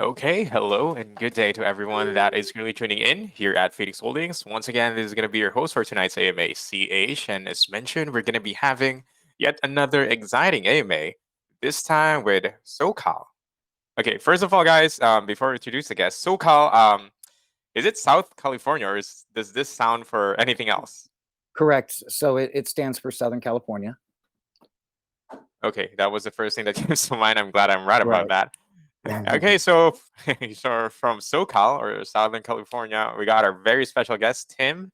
Okay, hello and good day to everyone that is currently tuning in here at Phoenix Holdings. Once again, this is going to be your host for tonight's AMA, CH. And as mentioned, we're going to be having yet another exciting AMA, this time with Socal. Okay, first of all, guys, before we introduce the guest, Socal, is it South California or does this sound for anything else? Correct. So it stands for Southern California. Okay, that was the first thing that came to mind. I'm glad I'm right about Right. that. Okay, so so from SoCal or Southern California, we got our very special guest, Tim,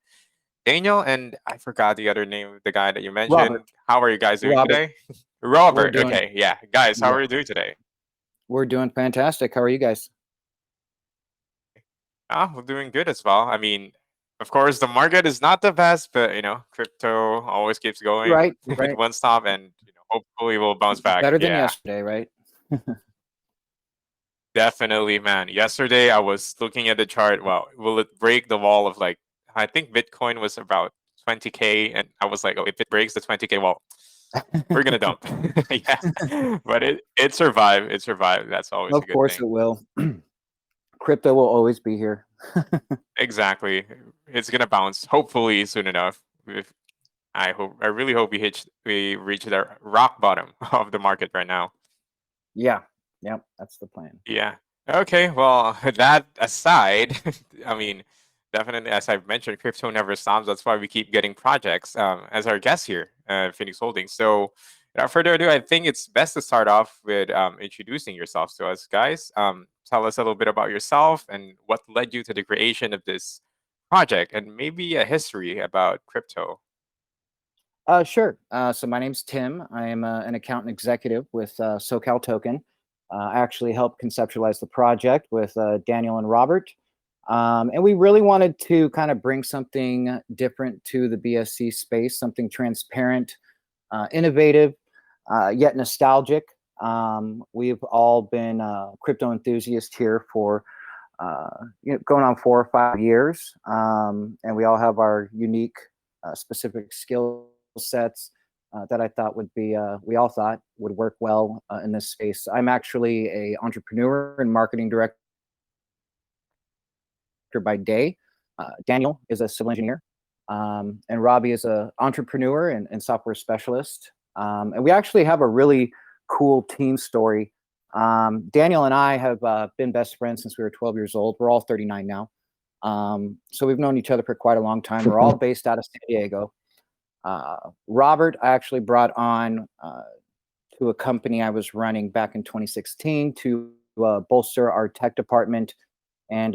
Daniel, and I forgot the other name of the guy that you mentioned. Robert. How are you guys doing Robert. today? We're Robert. doing Okay, yeah, guys, how yeah. are you doing today? We're doing fantastic. How are you guys? We're doing good as well. I mean, of course, the market is not the best, but crypto always keeps going. Right. It Right. won't stop, and hopefully we'll bounce back. Better than Yeah. yesterday, right? Definitely, man. Yesterday I was looking at the chart. Well, will it break the wall of like I think Bitcoin was about 20K and I was like, oh, if it breaks the 20K wall, we're gonna dump. Yeah. But it survived. It survived. That's always a Of good course thing. it will. Crypto will always be here. Exactly. It's gonna bounce hopefully soon enough. If I really hope we reach the rock bottom of the market right now. Yeah. Yep. That's the plan. Yeah. Okay. Well, that aside, I mean, definitely, as I've mentioned, crypto never stops. That's why we keep getting projects as our guest here, Phoenix Holdings. So, without further ado, I think it's best to start off with introducing yourselves to us, guys. Tell us a little bit about yourself and what led you to the creation of this project, and maybe a history about crypto. Sure. So my name's Tim. I am an accountant executive with Socal Token. I actually helped conceptualize the project with Daniel and Robert. And we really wanted to kind of bring something different to the BSC space, something transparent, innovative, yet nostalgic. We've all been crypto enthusiasts here for going on 4 or 5 years, and we all have our unique, specific skill sets that I thought would be, we all thought would work well in this space. I'm actually a entrepreneur and marketing director by day. Daniel is a civil engineer, and Robbie is a entrepreneur and software specialist. And we actually have a really cool team story. Daniel and I have been best friends since we were 12 years old. We're all 39 now. So we've known each other for quite a long time. We're all based out of San Diego. Robert, I actually brought on to a company I was running back in 2016 to bolster our tech department. And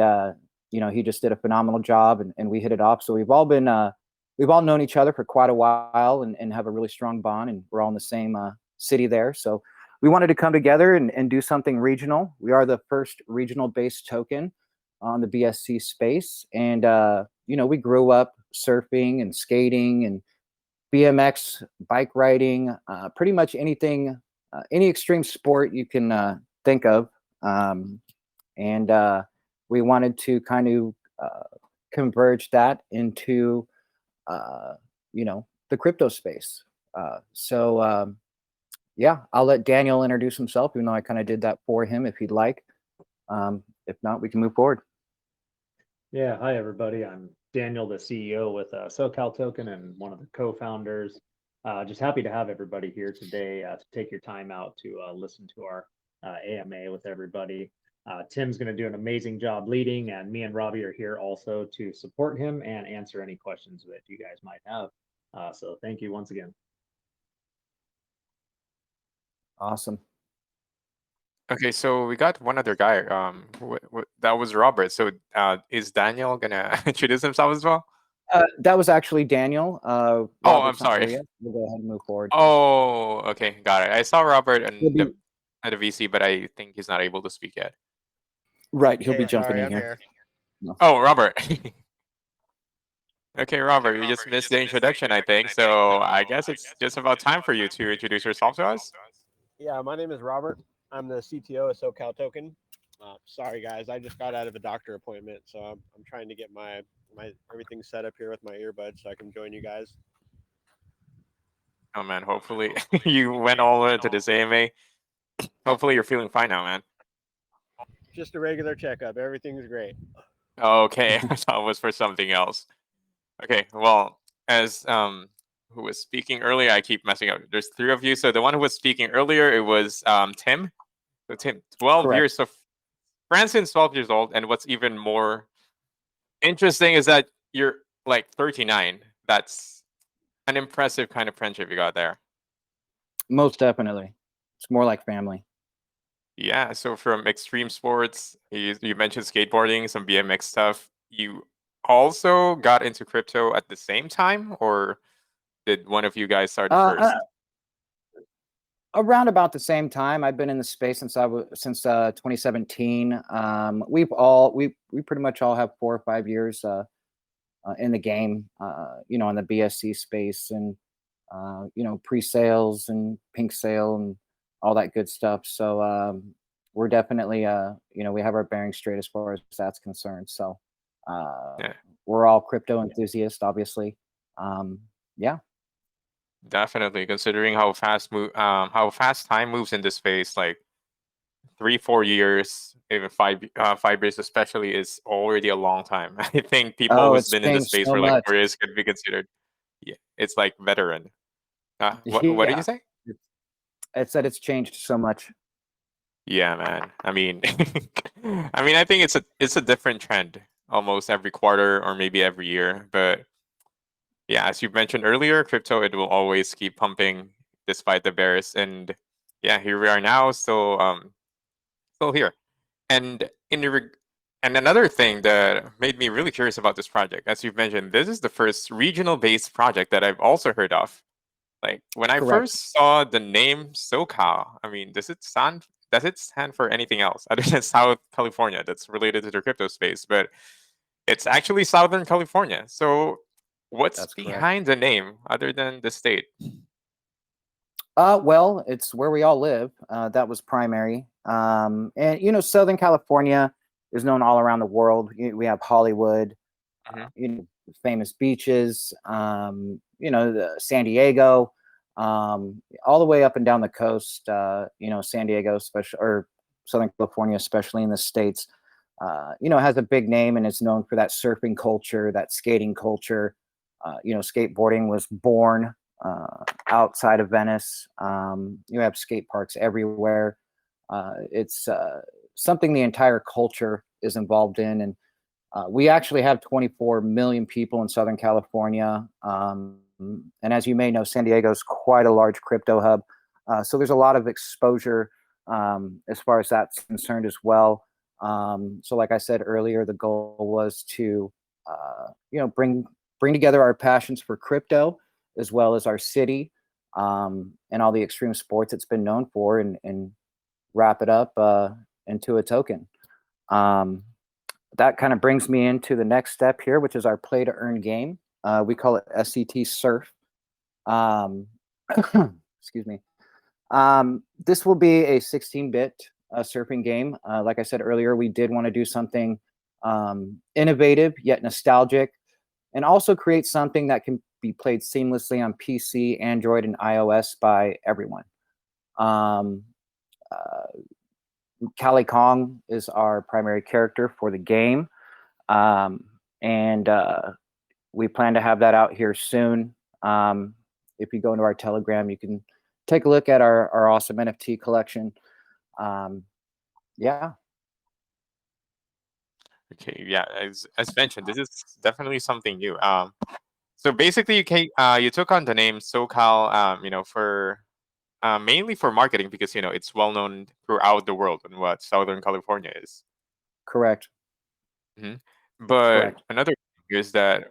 he just did a phenomenal job, and we hit it off. So we've all known each other for quite a while, and have a really strong bond, and we're all in the same city there. So we wanted to come together and do something regional. We are the first regional based token on the BSC space. And we grew up surfing and skating and BMX, bike riding, pretty much anything, any extreme sport you can think of. And we wanted to kind of converge that into, the crypto space. Yeah, I'll let Daniel introduce himself, even though I kind of did that for him if he'd like. If not, we can move forward. Yeah, hi everybody. I'm Daniel, the CEO with Socal Token and one of the co-founders. Just happy to have everybody here today to take your time out to listen to our AMA with everybody. Tim's going to do an amazing job leading, and me and Robbie are here also to support him and answer any questions that you guys might have. So thank you once again. Awesome. Okay, so we got one other guy. That was Robert. So is Daniel gonna introduce himself as well? That was actually Daniel. Oh, I'm Robert's not sorry. here yet. We'll go ahead and move forward. Oh, okay, got it. I saw Robert He'll be at the VC, but I think he's not able to speak yet. right. He'll be Hey, jumping sorry, in I'm here. here. No. Oh, Robert. Okay, Robert, you just missed the introduction, I think. So I guess it's just about time for you to introduce yourself to us. Yeah, my name is Robert. I'm the CTO of Socal Token. Sorry, guys, I just got out of a doctor appointment, so I'm trying to get my everything set up here with my earbuds so I can join you guys. Oh man, hopefully you went all the way to this AMA. Hopefully you're feeling fine now, man. just a regular checkup. Everything's great. Okay, I thought it was for something else. Okay, well, as who was speaking earlier, I keep messing up. There's three of you. So the one who was speaking earlier, it was Tim. So Tim, 12 Correct. years. So Branson's 12 years old, and what's even more interesting is that you're like 39. That's an impressive kind of friendship you got there. Most definitely. It's more like family. Yeah, so from extreme sports, you mentioned skateboarding, some BMX stuff. You also got into crypto at the same time, or did one of you guys start Uh, first? Around about the same time. I've been in the space since 2017. We pretty much all have 4 or 5 years in the game. In the BSC space and pre-sales and pink sale and all that good stuff. So we're definitely we have our bearings straight as far as that's concerned. So Yeah, we're all crypto enthusiasts, obviously. Yeah. definitely. Considering how fast time moves in this space, like 3, 4 years, even 5 years especially, is already a long time. I think people Oh, who's it's been in the changed space so for like much. 4 years could be considered. Yeah, it's like veteran. What did you Yeah. say? I said it's changed so much. Yeah, man. I mean, I think it's a different trend almost every quarter or maybe every year. But yeah, as you mentioned earlier, crypto it will always keep pumping despite the bears. And yeah, here we are now, still here. And and another thing that made me really curious about this project, as you've mentioned, this is the first regional based project that I've also heard of. Like when I Correct. first saw the name Socal, I mean, does it stand for anything else other than South California that's related to the crypto space? But it's actually Southern California. So what's That's correct. behind the name other than the state? Well, it's where we all live. That was primary. And Southern California is known all around the world. We have Hollywood, Hmm. famous beaches. San Diego, all the way up and down the coast. San Diego, especially or Southern California, especially in the states. Has a big name and is known for that surfing culture, that skating culture. Skateboarding was born outside of Venice. You have skate parks everywhere. It's something the entire culture is involved in. And we actually have 24 million people in Southern California. And as you may know, San Diego is quite a large crypto hub. So there's a lot of exposure as far as that's concerned as well. So like I said earlier, the goal was to, bring together our passions for crypto as well as our city and all the extreme sports it's been known for and wrap it up into a token. Um, that kind of brings me into the next step here, which is our play to earn game. We call it SCT Surf. Um, excuse me. This will be a 16-bit surfing game. Like I said earlier, we did want to do something innovative yet nostalgic, and also create something that can be played seamlessly on PC, Android, and iOS by everyone. Um, uh, Kali Kong is our primary character for the game. Um, and we plan to have that out here soon. If you go into our Telegram, you can take a look at our awesome NFT collection. Um, yeah. Okay, yeah, as mentioned, this is definitely something new. So basically, you took on the name SoCal, for mainly for marketing because it's well known throughout the world and what Southern California is. Correct. Hmm. But Correct. another thing is that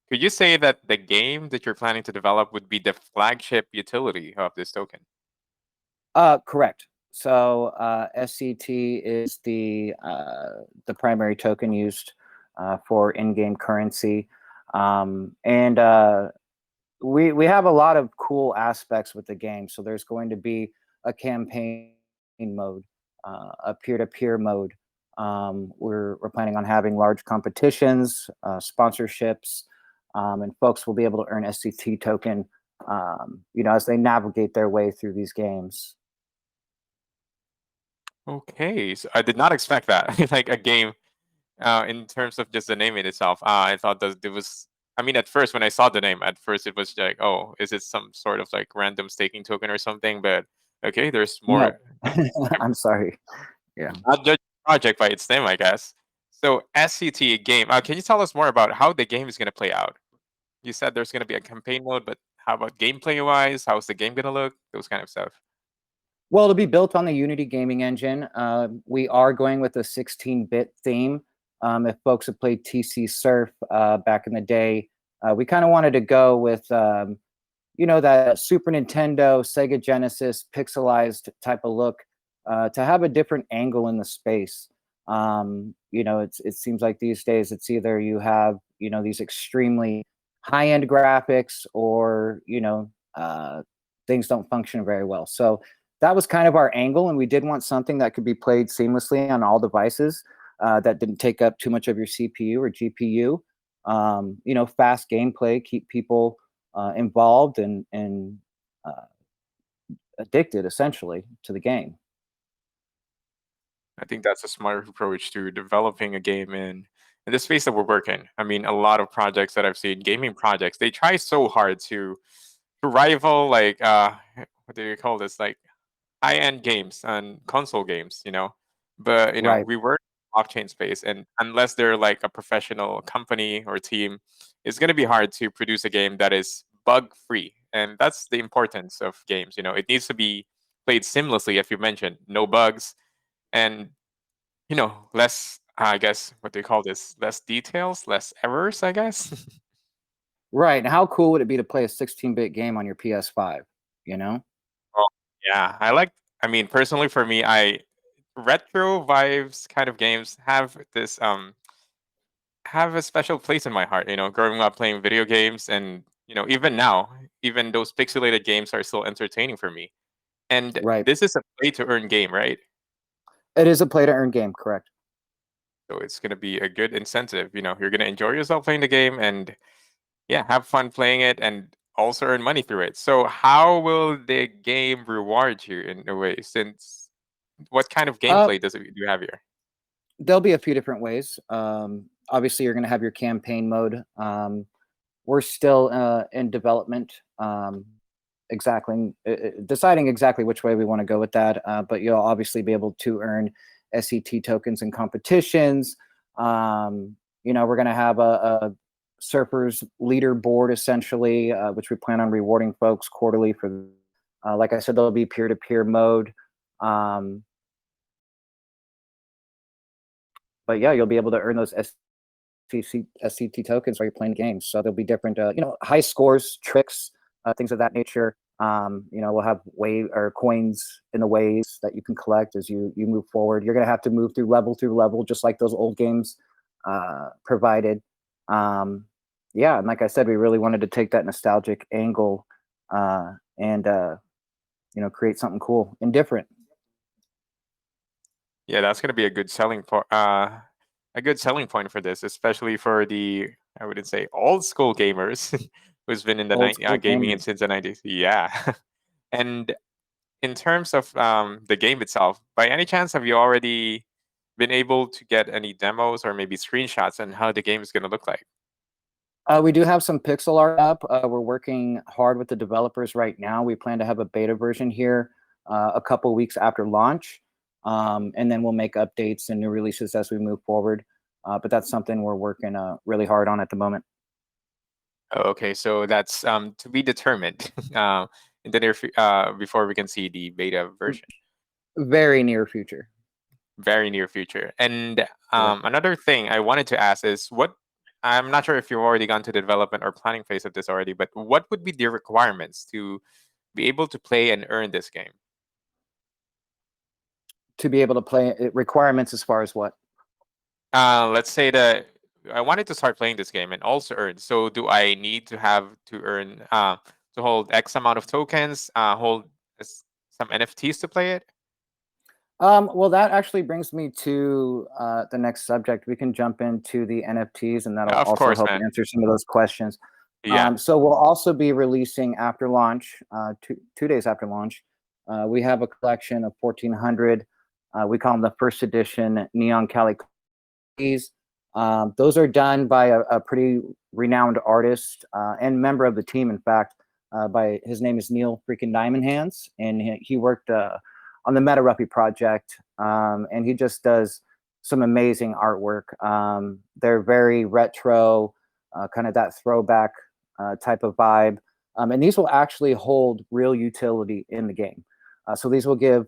could you say that the game that you're planning to develop would be the flagship utility of this token? Correct. So SCT is the primary token used for in-game currency, and we have a lot of cool aspects with the game. So there's going to be a campaign mode, a peer-to-peer mode. We're planning on having large competitions, sponsorships, and folks will be able to earn SCT token, as they navigate their way through these games. Okay, so I did not expect that. Like a game, in terms of just the name in itself. I thought that it was. I mean, at first when I saw the name, at first it was like, oh, is it some sort of like random staking token or something? But okay, there's more. No, I'm sorry. Yeah. Not judge the project by its name, I guess. So SCT game. Can you tell us more about how the game is going to play out? You said there's going to be a campaign mode, but how about gameplay wise? How's the game going to look? Those kind of stuff. Well, it'll be built on the Unity gaming engine. We are going with a 16-bit theme. If folks have played TC Surf back in the day, we kind of wanted to go with, that Super Nintendo, Sega Genesis, pixelized type of look to have a different angle in the space. It seems like these days it's either you have, these extremely high-end graphics or, things don't function very well. So that was kind of our angle, and we did want something that could be played seamlessly on all devices that didn't take up too much of your CPU or GPU. Fast gameplay, keep people involved and uh, addicted, essentially, to the game. I think that's a smart approach to developing a game in the space that we're working. I mean, a lot of projects that I've seen, gaming projects, they try so hard to rival like what do you call this? Like high-end games and console games, But Right. we work in blockchain space, and unless they're like a professional company or team, it's gonna be hard to produce a game that is bug-free. And that's the importance of games. It needs to be played seamlessly, as you mentioned, no bugs, and less. I guess what do you call this? Less details, less errors. I guess. Right. And how cool would it be to play a 16-bit game on your PS5? You know? Well, yeah, I mean, personally, for me, I retro vibes kind of games have a special place in my heart. Growing up playing video games, and even now, even those pixelated games are still entertaining for me. And Right. this is a play to earn game, right? It is a play-to-earn game, correct? So it's gonna be a good incentive. You're gonna enjoy yourself playing the game, and yeah, have fun playing it, and also earn money through it. So how will the game reward you in a way? Since what kind of Uh, gameplay do you have here? there'll be a few different ways. Obviously, you're going to have your campaign mode. We're still in development, deciding exactly which way we want to go with that. But you'll obviously be able to earn SET tokens in competitions. We're going to have a surfers leaderboard essentially, which we plan on rewarding folks quarterly for. Like I said, there'll be peer-to-peer mode. Um, but yeah, you'll be able to earn those SCT tokens while you're playing games. So there'll be different, high scores, tricks, things of that nature. We'll have wave or coins in the waves that you can collect as you move forward. You're going to have to move through level, just like those old games provided. And like I said, we really wanted to take that nostalgic angle and create something cool and different. Yeah, that's gonna be a good selling point. A good selling point for this, especially for the I wouldn't say old school gamers who's been in the Old school gaming gamers. since the 90s. Yeah, and in terms of the game itself, by any chance, have you already been able to get any demos or maybe screenshots on how the game is gonna look like? We do have some pixel art up. We're working hard with the developers right now. We plan to have a beta version here a couple weeks after launch. And then we'll make updates and new releases as we move forward. But that's something we're working really hard on at the moment. Oh, okay, so that's to be determined in the before we can see the beta version. Very near future. Very near future. And Correct. another thing I wanted to ask is what I'm not sure if you've already gone to the development or planning phase of this already, but what would be the requirements to be able to play and earn this game? To be able to play requirements as far as what? Let's say that I wanted to start playing this game and also earn. So do I need to have to earn to hold X amount of tokens, hold some NFTs to play it? Well, that actually brings me to the next subject. We can jump into the NFTs, and that'll Of also course, help man. answer some of those questions. Yeah. So we'll also be releasing after launch, 2 days after launch. We have a collection of 1,400 We call them the first edition Neon Cali. Those are done by a pretty renowned artist and member of the team, in fact. By his name is Neil freaking Diamond Hands, and he worked on the Meta Ruffy project, and he just does some amazing artwork. They're very retro, kind of that throwback type of vibe, and these will actually hold real utility in the game. So these will give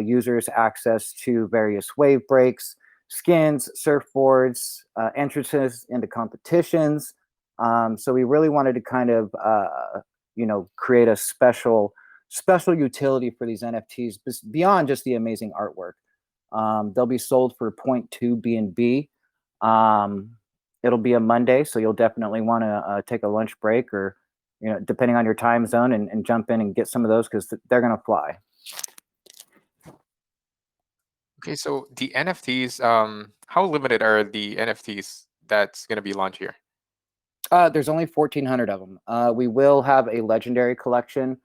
users access to various wave breaks, skins, surfboards, entrances into competitions. So we really wanted to kind of create a special utility for these NFTs beyond just the amazing artwork. They'll be sold for 0.2 BNB. It'll be a Monday, so you'll definitely want to take a lunch break, or depending on your time zone, and jump in and get some of those, because they're going to fly. Okay, so the NFTs, how limited are the NFTs that's going to be launched here? There's only 1,400 of them. We will have a legendary collection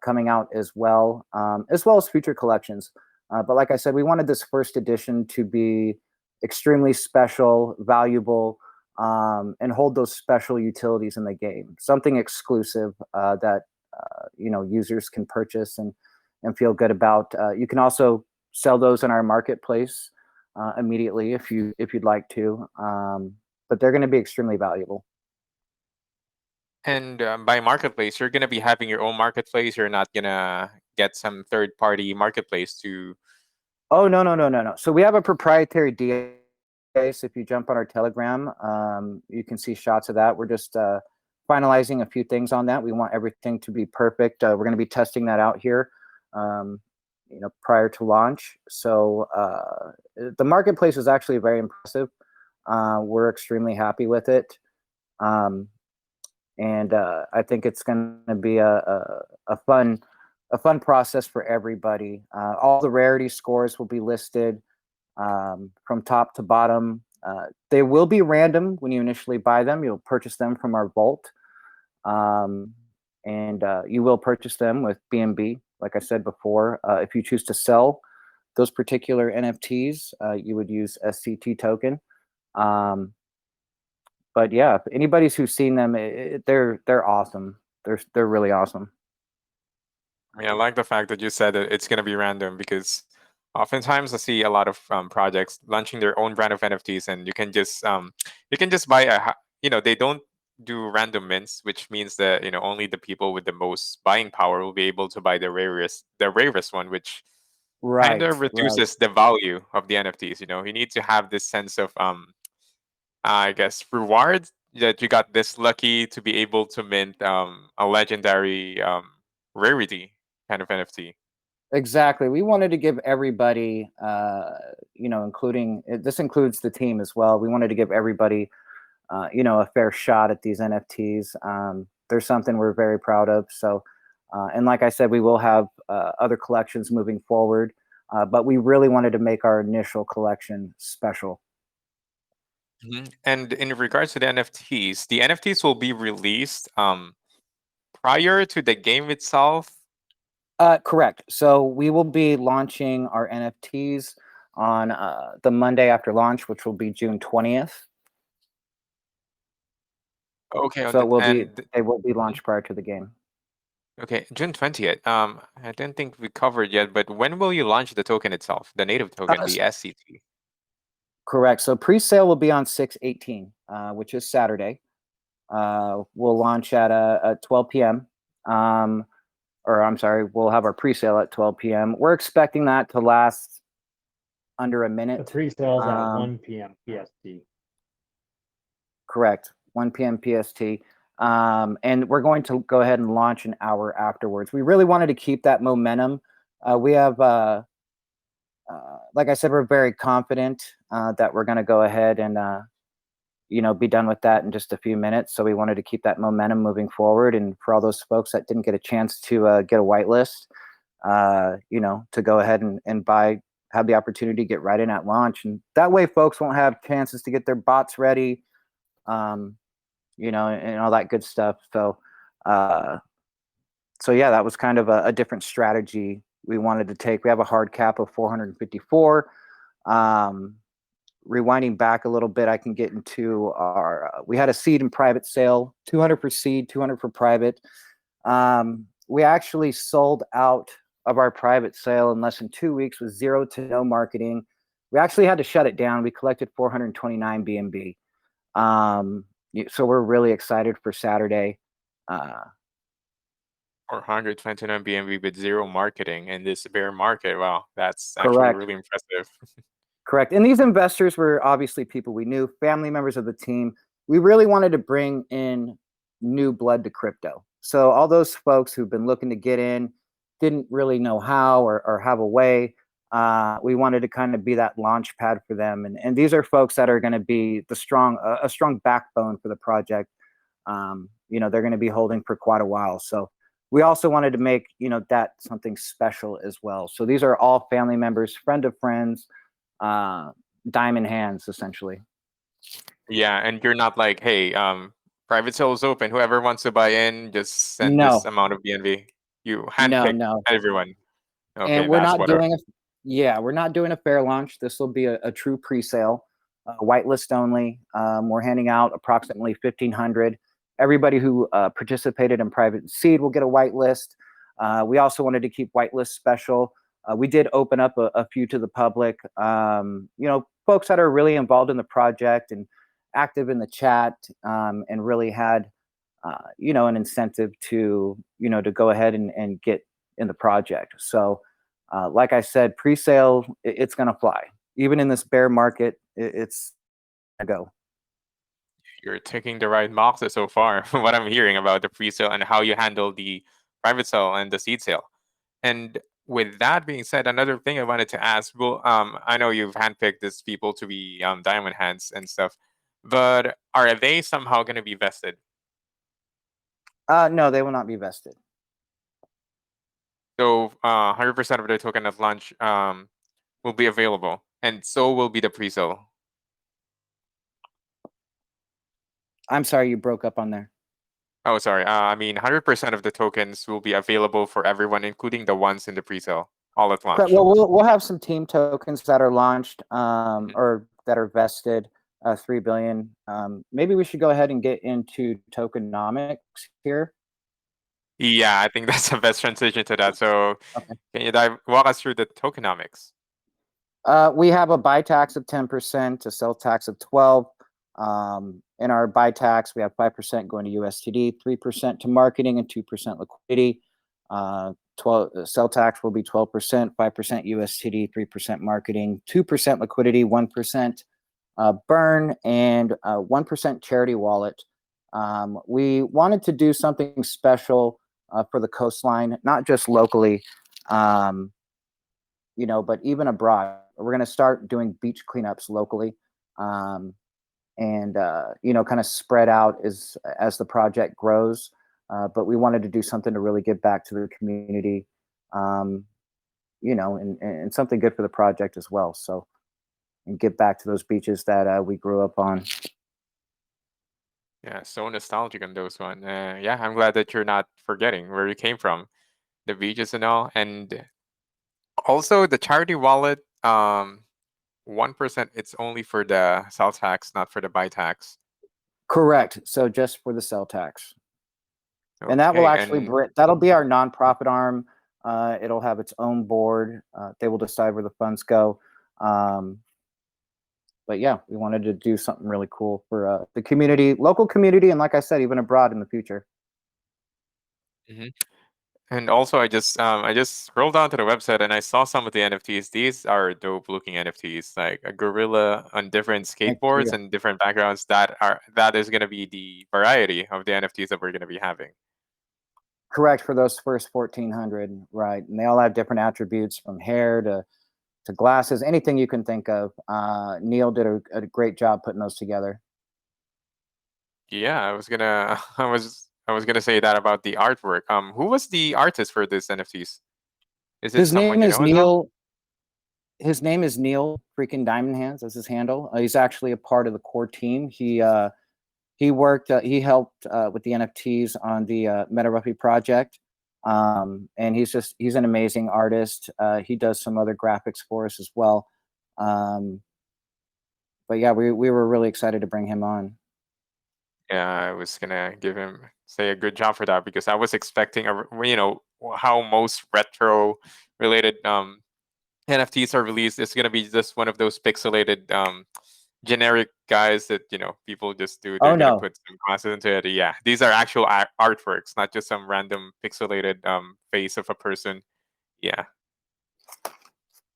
coming out as well as future collections. But like I said, we wanted this first edition to be extremely special, valuable, and hold those special utilities in the game. Something exclusive that users can purchase and feel good about. You can also sell those in our marketplace immediately if you'd like to. But they're going to be extremely valuable. And by marketplace, you're going to be having your own marketplace. You're not going to get some third-party marketplace to. Oh, no. So we have a proprietary database. If you jump on our Telegram, you can see shots of that. We're just finalizing a few things on that. We want everything to be perfect. We're going to be testing that out here, prior to launch. So the marketplace is actually very impressive. We're extremely happy with it. And I think it's going to be a fun process for everybody. All the rarity scores will be listed from top to bottom. They will be random when you initially buy them. You'll purchase them from our vault, and you will purchase them with BNB. Like I said before, if you choose to sell those particular NFTs, you would use SCT token. But yeah, if anybody's who's seen them, they're awesome. They're really awesome. I mean, I like the fact that you said that it's going to be random, because oftentimes I see a lot of projects launching their own brand of NFTs, and you can just buy they don't do random mints, which means that only the people with the most buying power will be able to buy the rarest one, which kind of reduces the value of the NFTs. You need to have this sense of I guess reward that you got this lucky to be able to mint a legendary rarity kind of NFT. Exactly. We wanted to give everybody, including this includes the team as well. We wanted to give everybody, a fair shot at these NFTs. There's something we're very proud of. So, and like I said, we will have other collections moving forward, but we really wanted to make our initial collection special. And in regards to the NFTs will be released prior to the game itself. Correct. So we will be launching our NFTs on the Monday after launch, which will be June 20th. Okay. So they will be launched prior to the game. Okay, June 20th. I don't think we covered yet, but when will you launch the token itself, the native token, the SCT? Correct. So pre-sale will be on 6/18, which is Saturday. We'll launch at 12 p.m. Or I'm sorry, we'll have our pre-sale at 12 p.m. We're expecting that to last under a minute. The pre-sales at 1 p.m. PST. Correct, 1 p.m. PST. And we're going to go ahead and launch an hour afterwards. We really wanted to keep that momentum. We have, like I said, we're very confident that we're going to go ahead and, be done with that in just a few minutes. So we wanted to keep that momentum moving forward. And for all those folks that didn't get a chance to get a whitelist, to go ahead and have the opportunity to get right in at launch. And that way folks won't have chances to get their bots ready, and all that good stuff. So yeah, that was kind of a different strategy we wanted to take. We have a hard cap of 454. Rewinding back a little bit, I can get into our. We had a seed and private sale, 200 for seed, 200 for private. We actually sold out of our private sale in less than 2 weeks with zero to no marketing. We actually had to shut it down. We collected 429 BNB. So we're really excited for Saturday. 429 BNB with zero marketing in this bear market. Wow, that's actually Correct. really impressive. Correct. And these investors were obviously people we knew, family members of the team. We really wanted to bring in new blood to crypto. So all those folks who've been looking to get in, didn't really know how or have a way. We wanted to kind of be that launch pad for them. And these are folks that are going to be a strong backbone for the project. They're going to be holding for quite a while. So we also wanted to make, that something special as well. So these are all family members, friend of friends, diamond hands, essentially. Yeah, and you're not like, hey, private sale is open. Whoever wants to buy in, just send No. this amount of BNB. You handpick No. everyone. Okay, And we're that's not what. we're not doing a fair launch. This will be a true pre-sale, whitelist only. We're handing out approximately 1,500. Everybody who participated in private seed will get a whitelist. We also wanted to keep whitelist special. We did open up a few to the public. Folks that are really involved in the project and active in the chat, and really had, an incentive to go ahead and get in the project. So, like I said, pre-sale, it's going to fly. Even in this bear market, it's going to go. You're ticking the right boxes so far, from what I'm hearing about the pre-sale and how you handle the private sale and the seed sale. And with that being said, another thing I wanted to ask, well, I know you've handpicked these people to be diamond hands and stuff, but are they somehow going to be vested? No, they will not be vested. So 100% of the token at launch will be available, and so will be the pre-sale. I'm sorry, you broke up on there. Oh, sorry. I mean, 100% of the tokens will be available for everyone, including the ones in the pre-sale, all at launch. Correct. Well, we'll have some team tokens that are launched, or that are vested, 3 billion. Maybe we should go ahead and get into tokenomics here. Yeah, I think that's the best transition to that. So Okay. can you walk us through the tokenomics? We have a buy tax of 10%, a sell tax of 12. In our buy tax, we have 5% going to USTD, 3% to marketing, and 2% liquidity. Sell tax will be 12%, 5% USTD, 3% marketing, 2% liquidity, 1% burn, and 1% charity wallet. We wanted to do something special for the coastline, not just locally, but even abroad. We're going to start doing beach cleanups locally, and kind of spread out as the project grows. But we wanted to do something to really give back to the community, and something good for the project as well. So, and give back to those beaches that we grew up on. Yeah, so nostalgic on those one. Yeah, I'm glad that you're not forgetting where you came from, the beaches and all, and also the charity wallet. 1%. It's only for the sell tax, not for the buy tax. Correct. So just for the sell tax. And that will actually that'll be our nonprofit arm. It'll have its own board. They will decide where the funds go. But yeah, we wanted to do something really cool for the community, local community, and like I said, even abroad in the future. And also, I just scrolled down to the website and I saw some of the NFTs. These are dope looking NFTs, like a gorilla on different skateboards and different backgrounds. That is going to be the variety of the NFTs that we're going to be having. Correct, for those first 1,400, right? And they all have different attributes, from hair to glasses, anything you can think of. Neil did a great job putting those together. Yeah, I was gonna say that about the artwork. Who was the artist for this NFTs? Is it someone you know as well? His name is Neil freaking Diamond Hands. That's his handle. He's actually a part of the core team. He helped with the NFTs on the MetaRuffy project. And he's an amazing artist. He does some other graphics for us as well. But yeah, we were really excited to bring him on. Yeah, I was gonna say a good job for that because I was expecting how most retro related NFTs are released. It's gonna be just one of those pixelated generic guys that people just do. They're Oh gonna no, put some glasses into it. Yeah, these are actual artworks, not just some random pixelated face of a person. Yeah.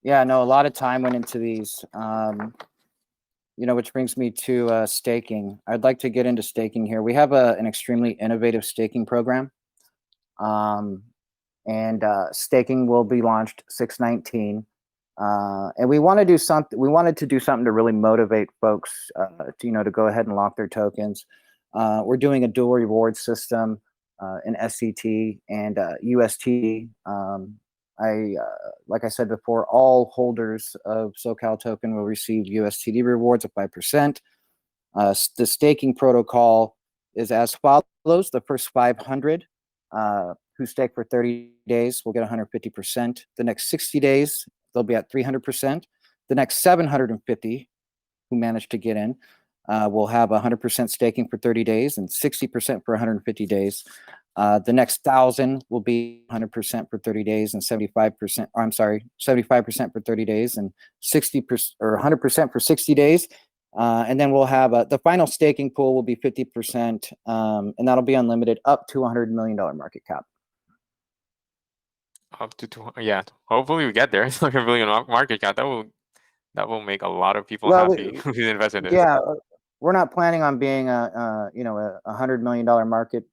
yeah, no, a lot of time went into these. Which brings me to staking. I'd like to get into staking here. We have an extremely innovative staking program. And staking will be launched 6/19. And we want to do something. We wanted to do something to really motivate folks, to go ahead and lock their tokens. We're doing a dual reward system, in SCT and UST. Like I said before, all holders of Socal token will receive USTD rewards of 5%. The staking protocol is as follows: the first 500 who stake for 30 days will get 150%. The next 60 days, they'll be at 300%. The next 750 who manage to get in will have 100% staking for 30 days and 60% for 150 days. The next 1,000 will be 100% for 30 days and 75%. I'm sorry, 75% for 30 days and 60% or 100% for 60 days. And then we'll have the final staking pool will be 50%, and that'll be unlimited up to $100 million market cap. Up to yeah. Hopefully we get there. It's like a billion market cap. That will make a lot of people Well, happy who invest in this. yeah, we're not planning on being a $100 million market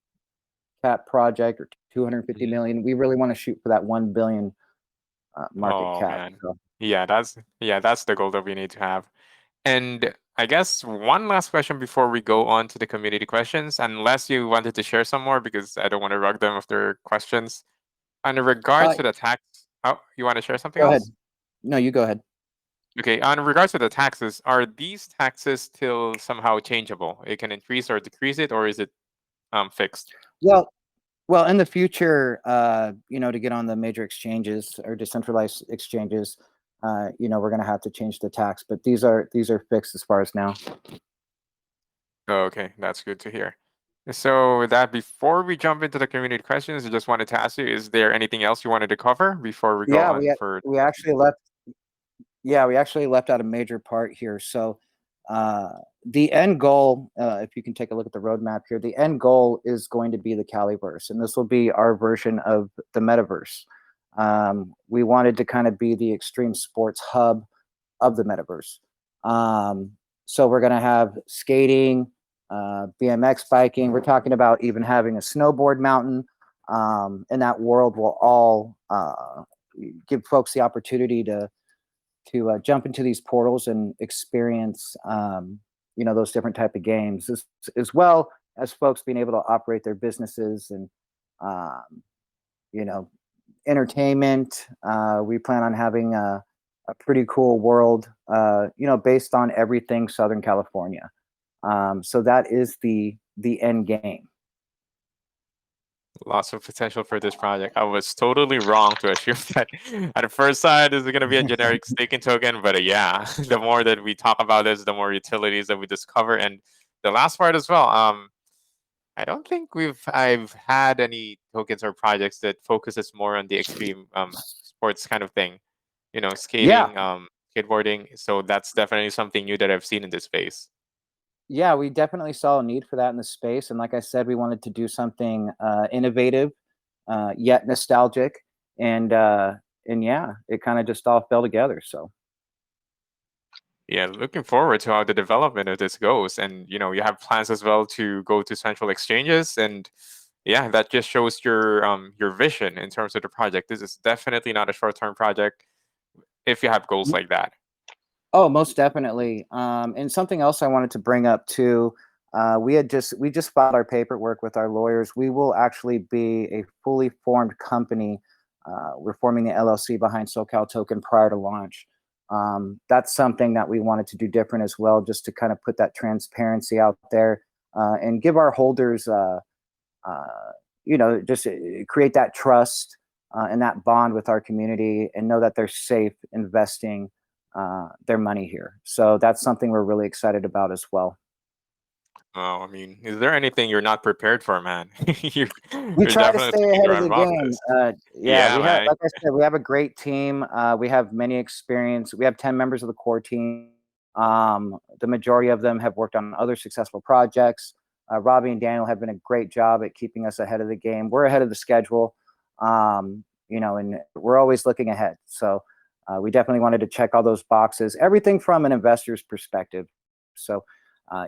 cap project or 250 million. We really want to shoot for that 1 billion market Oh cap. man. So. Yeah, that's the goal that we need to have. And I guess one last question before we go on to the community questions, unless you wanted to share some more, because I don't want to rug them of their questions. In regards to the tax, oh, you want to share something Go ahead. else? No, you go ahead. Okay, on regards to the taxes, are these taxes still somehow changeable? It can increase or decrease it, or is it fixed? Well, in the future, to get on the major exchanges or decentralized exchanges, we're going to have to change the tax, but these are fixed as far as now. Oh, okay, that's good to hear. So with that, before we jump into the community questions, I just wanted to ask you, is there anything else you wanted to cover before we go Yeah, on for? we actually left. Yeah, we actually left out a major part here. So the end goal, if you can take a look at the roadmap here, the end goal is going to be the Caliverse, and this will be our version of the metaverse. We wanted to kind of be the extreme sports hub of the metaverse. So we're going to have skating, BMX biking. We're talking about even having a snowboard mountain. And that world will all give folks the opportunity to jump into these portals and experience, those different type of games, as well as folks being able to operate their businesses and, entertainment. We plan on having a pretty cool world, based on everything Southern California. So that is the end game. Lots of potential for this project. I was totally wrong to assume that at first sight this is going to be a generic staking token, but yeah, the more that we talk about this, the more utilities that we discover. And the last part as well, I don't think I've had any tokens or projects that focuses more on the extreme sports kind of thing, skating, skateboarding. So that's definitely something new that I've seen in this space. Yeah, we definitely saw a need for that in the space, and like I said, we wanted to do something innovative, yet nostalgic, and yeah, it kind of just all fell together. So Yeah, looking forward to how the development of this goes, and you have plans as well to go to central exchanges, and yeah, that just shows your vision in terms of the project. This is definitely not a short-term project if you have goals like that. oh, most definitely. And something else I wanted to bring up too. We just filed our paperwork with our lawyers. We will actually be a fully formed company. We're forming the LLC behind Socal Token prior to launch. That's something that we wanted to do different as well, just to kind of put that transparency out there and give our holders, just create that trust and that bond with our community, and know that they're safe investing their money here. So that's something we're really excited about as well. Oh, I mean, is there anything you're not prepared for, man? you're, We you're try to definitely stay ticking the ahead of right the game. boxes. Yeah, Yeah, we have, man. like I said, we have a great team. We have many experience. We have 10 members of the core team. The majority of them have worked on other successful projects. Robbie and Daniel have been a great job at keeping us ahead of the game. We're ahead of the schedule, and we're always looking ahead. So we definitely wanted to check all those boxes, everything from an investor's perspective. So,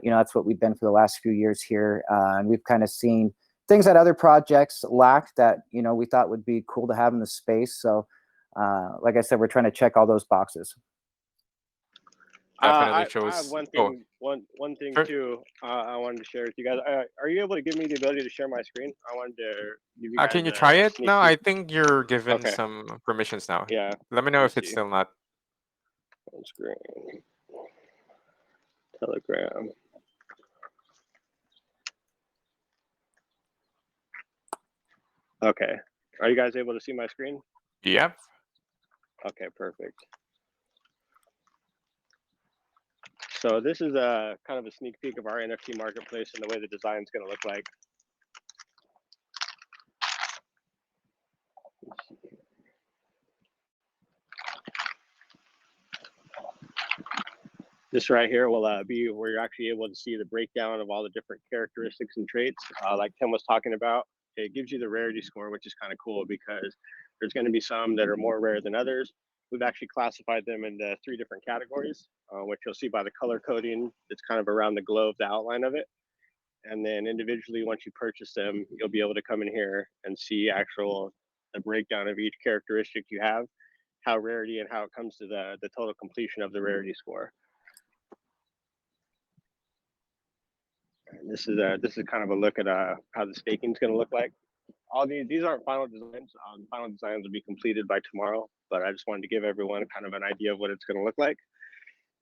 that's what we've been for the last few years here. And we've kind of seen things that other projects lack that, we thought would be cool to have in the space. So, like I said, we're trying to check all those boxes. Definitely I have shows. one Oh, thing, one thing sure. too. I wanted to share with you guys. Are you able to give me the ability to share my screen? I wanted to give you guys Can you try a it sneak now? peek. I think you're given Okay, some permissions now. yeah. Let me know Let if me it's see. still not. On screen, Telegram. Okay. Are you guys able to see my screen? Yep. Okay, perfect. So this is a kind of a sneak peek of our NFT marketplace and the way the design is going to look like. This right here will be where you're actually able to see the breakdown of all the different characteristics and traits, like Tim was talking about. It gives you the rarity score, which is kind of cool because there's going to be some that are more rare than others. We've actually classified them into 3 different categories, which you'll see by the color coding that's kind of around the globe, the outline of it. And then individually, once you purchase them, you'll be able to come in here and see the breakdown of each characteristic you have, how rarity and how it comes to the total completion of the rarity score. And this is kind of a look at how the staking is going to look like. All these aren't final designs. Final designs will be completed by tomorrow, but I just wanted to give everyone kind of an idea of what it's going to look like.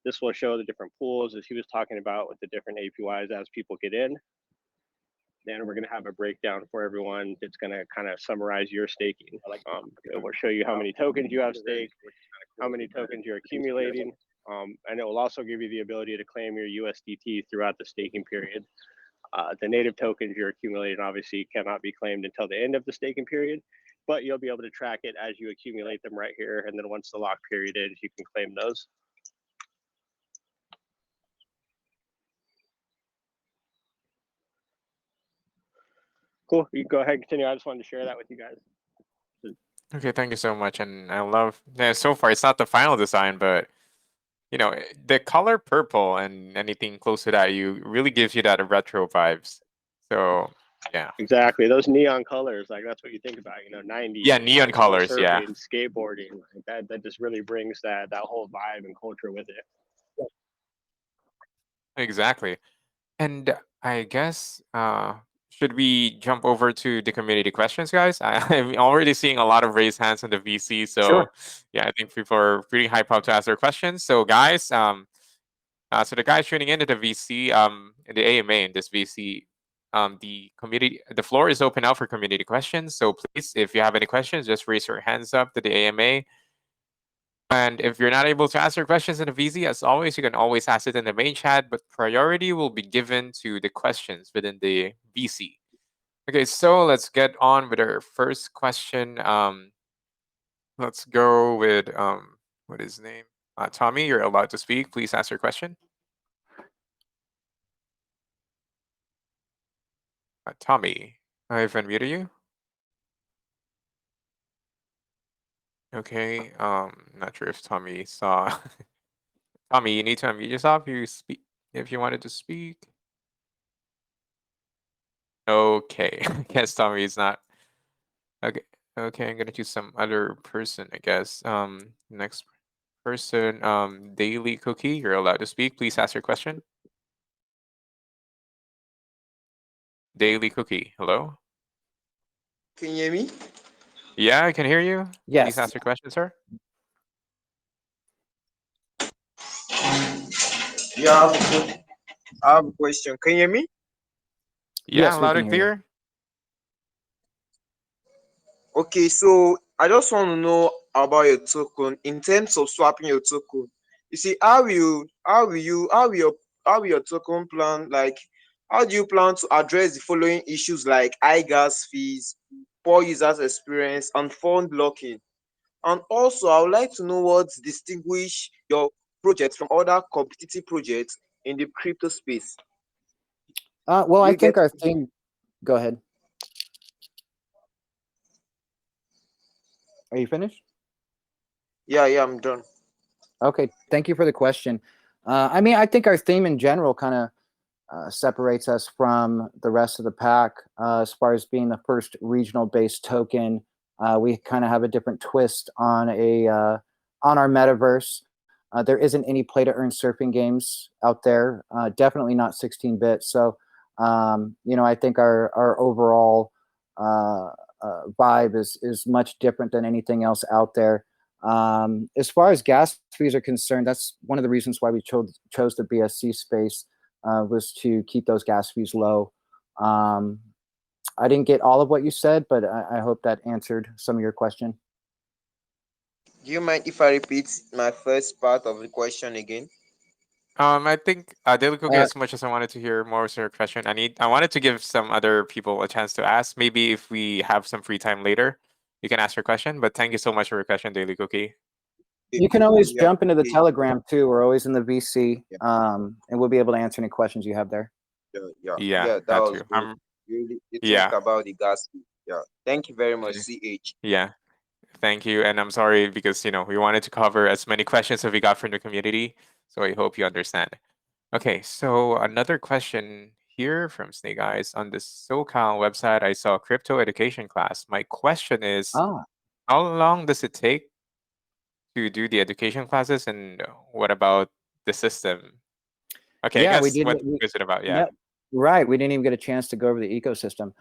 This will show the different pools, as he was talking about, with the different APYs as people get in. Then we're going to have a breakdown for everyone that's going to kind of summarize your staking. It will show you how many tokens you have staked, how many tokens you're accumulating, and it will also give you the ability to claim your USDT throughout the staking period. The native tokens you're accumulating obviously cannot be claimed until the end of the staking period, but you'll be able to track it as you accumulate them right here. And then once the lock period ends, you can claim those. Cool. You can go ahead and continue. I just wanted to share that with you guys. Okay, thank you so much. And I love. Yeah, so far, it's not the final design, but the color purple and anything close to that, you really gives you that retro vibes. So yeah. Exactly. Those neon colors, like that's what you think about, 90s, Yeah, neon colors. Yeah. surfing, skateboarding, like that just really brings that whole vibe and culture with it. Exactly. And I guess should we jump over to the community questions, guys? I'm already seeing a lot of raised hands in the VC, so Sure. yeah, I think people are pretty hyped up to ask their questions. So guys, so the guys tuning into the VC, in the AMA in this VC, the floor is open now for community questions. So please, if you have any questions, just raise your hands up to the AMA. And if you're not able to ask your questions in the VZ, as always, you can always ask it in the main chat, but priority will be given to the questions within the VC. Okay, so let's get on with our first question. Let's go with, what is his name? Tommy, you're allowed to speak. Please ask your question. Tommy, I've unmuted you. Okay, not sure if Tommy saw. Tommy, you need to unmute yourself. You speak if you wanted to speak. Okay, I guess Tommy is not. Okay, okay, I'm gonna choose some other person, I guess. Next person, Daily Cookie, you're allowed to speak. Please ask your question. Daily Cookie, hello. Can you hear me? Yeah, I can hear you. Please Yes. ask your question, sir. Yeah, I have a question. Can you hear me? Yeah, Yes, we loud can and hear you. clear. Okay, so I just want to know about your token in terms of swapping your token. You see, how will your token plan, like how do you plan to address the following issues like high gas fees, poor users experience, and fund blocking? And also, I would like to know what distinguish your project from other competitive projects in the crypto space. Well, Do I you get? think our theme. Go ahead. Are you finished? Yeah, yeah, I'm done. Okay, thank you for the question. I mean, I think our theme in general kind of separates us from the rest of the pack as far as being the first regional based token. We kind of have a different twist on our metaverse. There isn't any play to earn surfing games out there. Definitely not 16-bit. So, I think our overall uh, vibe is much different than anything else out there. As far as gas fees are concerned, that's one of the reasons why we chose the BSC space, was to keep those gas fees low. Um, I didn't get all of what you said, but I hope that answered some of your question. Do you mind if I repeat my first part of the question again? I think Daily Cookie, Uh, as much as I wanted to hear more of your question, I wanted to give some other people a chance to ask. Maybe if we have some free time later, you can ask your question. But thank you so much for your question, Daily Cookie. you can always Yeah, jump into the okay. Telegram too. We're always in the VC, Yeah, and we'll be able to answer any questions you have there. yeah, yeah, Yeah, yeah, that that was too. good. You talked Yeah, about the gas fee. Yeah. Thank you very much, mhm, CH. yeah. Thank you, and I'm sorry because we wanted to cover as many questions as we got from the community. So I hope you understand. Okay, so another question here from Snake Eyes on the Socal website. I saw crypto education class. My question is, Ah, how long does it take to do the education classes, and what about the system? Okay, I yeah, we guess did. what is it about? Yeah. Yep. Right. We didn't even get a chance to go over the ecosystem.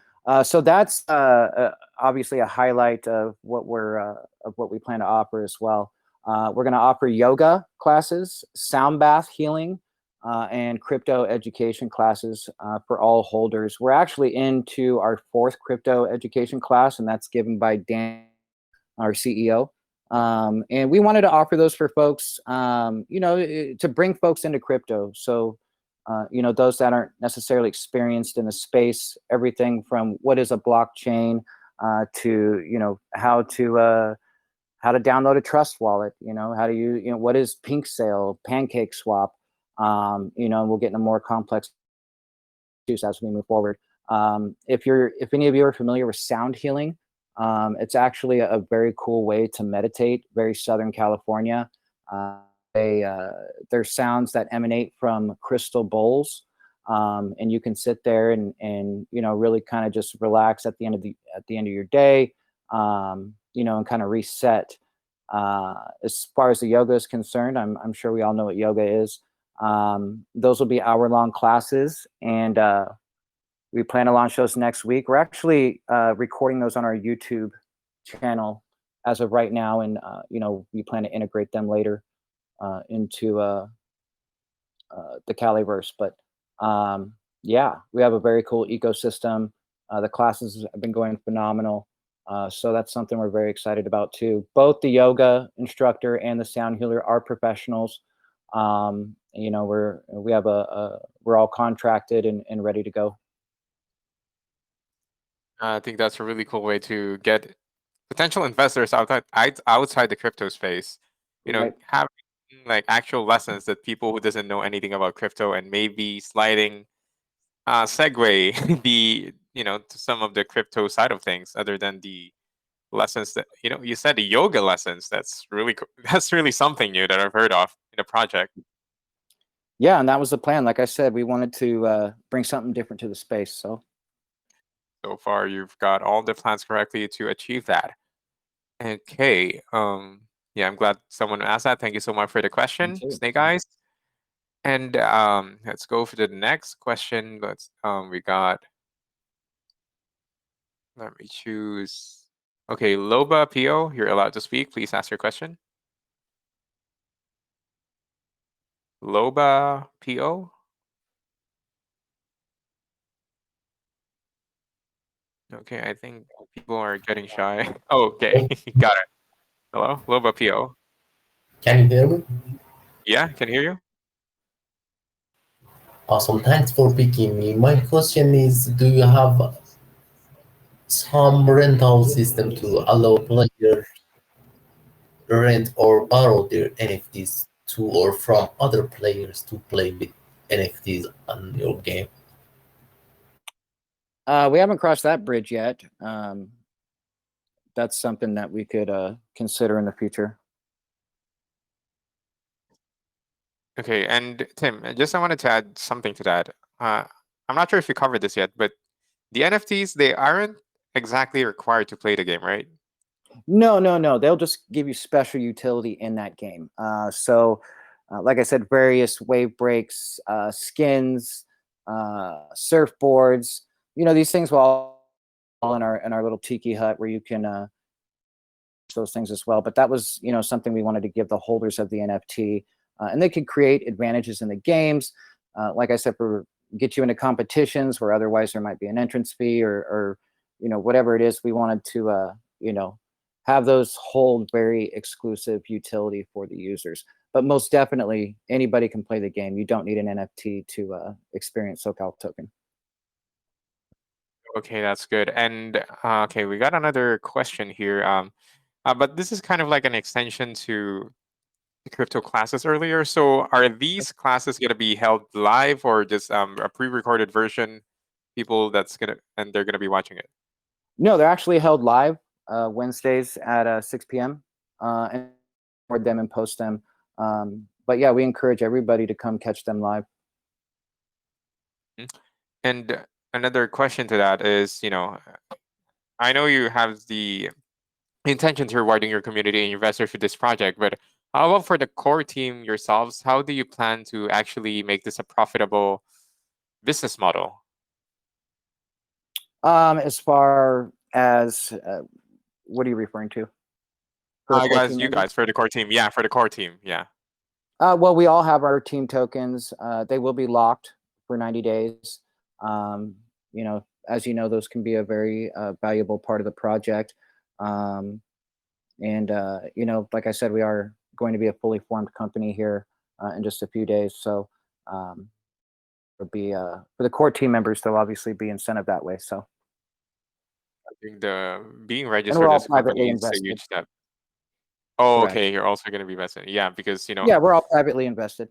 So that's obviously a highlight of what we plan to offer as well. We're going to offer yoga classes, sound bath healing, and crypto education classes for all holders. We're actually into our fourth crypto education class, and that's given by Dan, our CEO. And we wanted to offer those for folks, to bring folks into crypto. So, those that aren't necessarily experienced in the space, everything from what is a blockchain to, how to download a trust wallet, how do what is Pink Sale, Pancake Swap, and we'll get into more complex issues as we move forward. If any of you are familiar with sound healing, it's actually a very cool way to meditate. Very Southern California. There's sounds that emanate from crystal bowls, and you can sit there and really kind of just relax at the end of your day, and kind of reset. As far as the yoga is concerned, I'm sure we all know what yoga is. Those will be hour-long classes, and we plan to launch those next week. We're actually recording those on our YouTube channel as of right now, and we plan to integrate them later into the Caliverse. But yeah, we have a very cool ecosystem. The classes have been going phenomenal. So that's something we're very excited about too. Both the yoga instructor and the sound healer are professionals. We're all contracted and ready to go. I think that's a really cool way to get potential investors outside the crypto space. Right. Having like actual lessons that people who doesn't know anything about crypto and maybe sliding segue to some of the crypto side of things other than the lessons that you said the yoga lessons. That's really that's really something new that I've heard of in a project. Yeah, and that was the plan. Like I said, we wanted to bring something different to the space. So So far, you've got all the plans correctly to achieve that. Okay. Yeah, I'm glad someone asked that. Thank you so much for the me question, too. Snake Eyes. And let's go for the next question. We got. Let me choose. Okay, Loba Pio, you're allowed to speak. Please ask your question. Loba Pio. Okay, I think people are getting shy. Oh, okay, got it. Hello, Loba PO. Can you hear me? Yeah, can hear you. Awesome. Thanks for picking me. My question is, do you have some rental system to allow players rent or borrow their NFTs to or from other players to play with NFTs on your game? We haven't crossed that bridge yet. That's something that we could consider in the future. Okay, and Tim, I wanted to add something to that. Uh, I'm not sure if you covered this yet, but the NFTs, they aren't exactly required to play the game, right? No. They'll just give you special utility in that game. Like I said, various wave breaks, skins, surfboards. These things will all in our little tiki hut where you can those things as well. But that was something we wanted to give the holders of the NFT, and they could create advantages in the games. Like I said, for get you into competitions where otherwise there might be an entrance fee or whatever it is. We wanted to have those hold very exclusive utility for the users. But most definitely, anybody can play the game. You don't need an NFT to experience Socal Token. Okay, that's good. And okay, we got another question here. But this is kind of like an extension to the crypto classes earlier. So are these classes going to be held live or just a pre-recorded version? People and they're gonna be watching it. No, they're actually held live Wednesdays at 6 p.m. And record them and post them. But yeah, we encourage everybody to come catch them live. And another question to that is, I know you have the intention to rewarding your community and investors for this project, but how about for the core team yourselves? How do you plan to actually make this a profitable business model? As far as what are you referring to? For the core team You members? guys, for the core team. Yeah, for the core team. Yeah. Well, we all have our team tokens. They will be locked for 90 days. As you know, those can be a very valuable part of the project. Like I said, we are going to be a fully formed company here in just a few days. So it'll be for the core team members, there'll obviously be incentive that way. So, I think the being and we're registered all as a company privately is a invested. huge step. Oh, Correct. okay. You're also going to be invested. Yeah, because Yeah, we're all privately invested.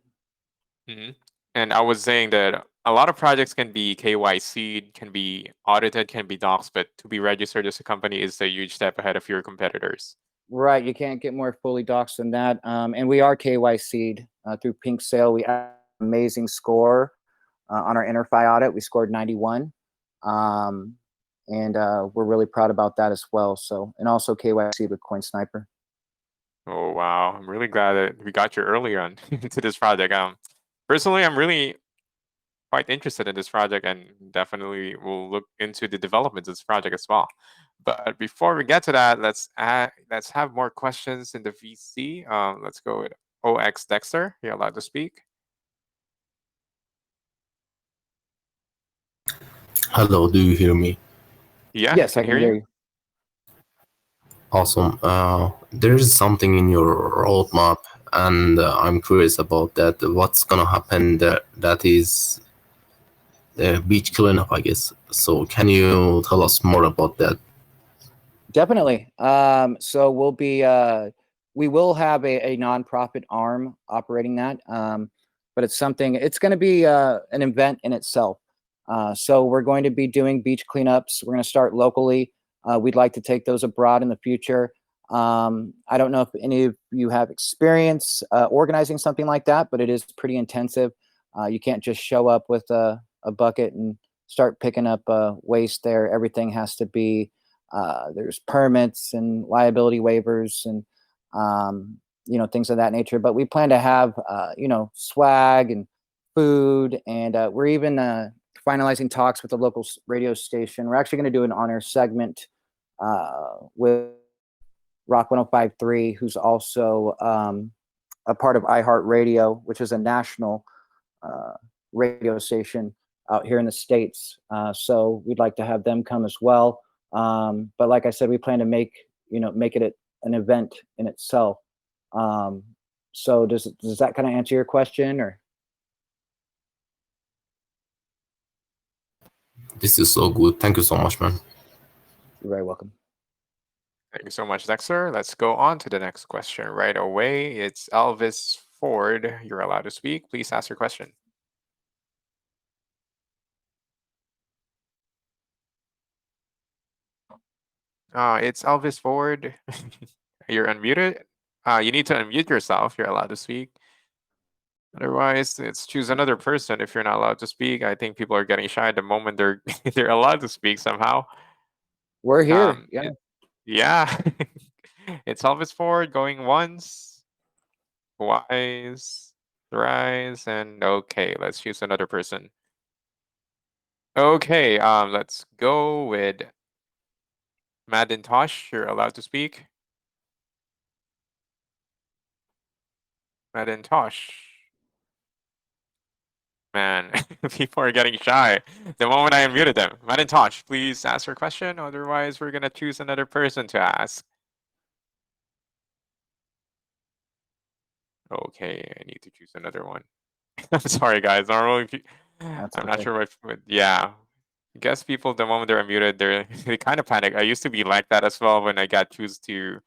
Mhm. And I was saying that a lot of projects can be KYC'd, can be audited, can be doxed, but to be registered as a company is a huge step ahead of your competitors. Right. You can't get more fully doxed than that. And we are KYC'd through Pink Sale. We have an amazing score on our InterFi audit. We scored 91. And we're really proud about that as well. So, and also KYC with Coin Sniper. Oh wow, I'm really glad that we got you early on into this project. Personally, I'm really quite interested in this project and definitely will look into the development of this project as well. But before we get to that, let's have more questions in the VC. Let's go with OX Dexter. You're allowed to speak. Hello, do you hear me? Yeah, Yes, I can can hear hear you. you. Awesome. There's something in your roadmap, and I'm curious about that. What's gonna happen that is beach cleanup, I guess. So, can you tell us more about that? Definitely. So we will have a nonprofit arm operating that. But it's going to be an event in itself. So we're going to be doing beach cleanups. We're going to start locally. We'd like to take those abroad in the future. I don't know if any of you have experience organizing something like that, but it is pretty intensive. You can't just show up with a bucket and start picking up waste there. Everything has to be there's permits and liability waivers and things of that nature. But we plan to have swag and food, and we're even finalizing talks with the local radio station. We're actually going to do an honor segment with Rock 105.3, who's also a part of iHeartRadio, which is a national radio station out here in the States. So we'd like to have them come as well. But like I said, we plan to make it an event in itself. Um, so does that kind of answer your question, or? This is so good. Thank you so much, man. You're very welcome. Thank you so much, Dexter. Let's go on to the next question right away. It's Elvis Ford. You're allowed to speak. Please ask your question. It's Elvis Ford. You're unmuted. You need to unmute yourself. You're allowed to speak. Otherwise, it's choose another person if you're not allowed to speak. I think people are getting shy the moment they're they're allowed to speak somehow. We're here. Yeah. Yeah. It's Elvis Ford going once, twice, thrice, and okay. Let's choose another person. Okay. Let's go with Macintosh. You're allowed to speak. Macintosh. Man, people are getting shy the moment I unmuted them. Macintosh, please ask your question. Otherwise, we're gonna choose another person to ask. Okay, I need to choose another one. I'm sorry, guys. Normally, That's I'm not okay. sure what. Yeah, I guess people the moment they're unmuted, they kind of panic. I used to be like that as well when I got chosen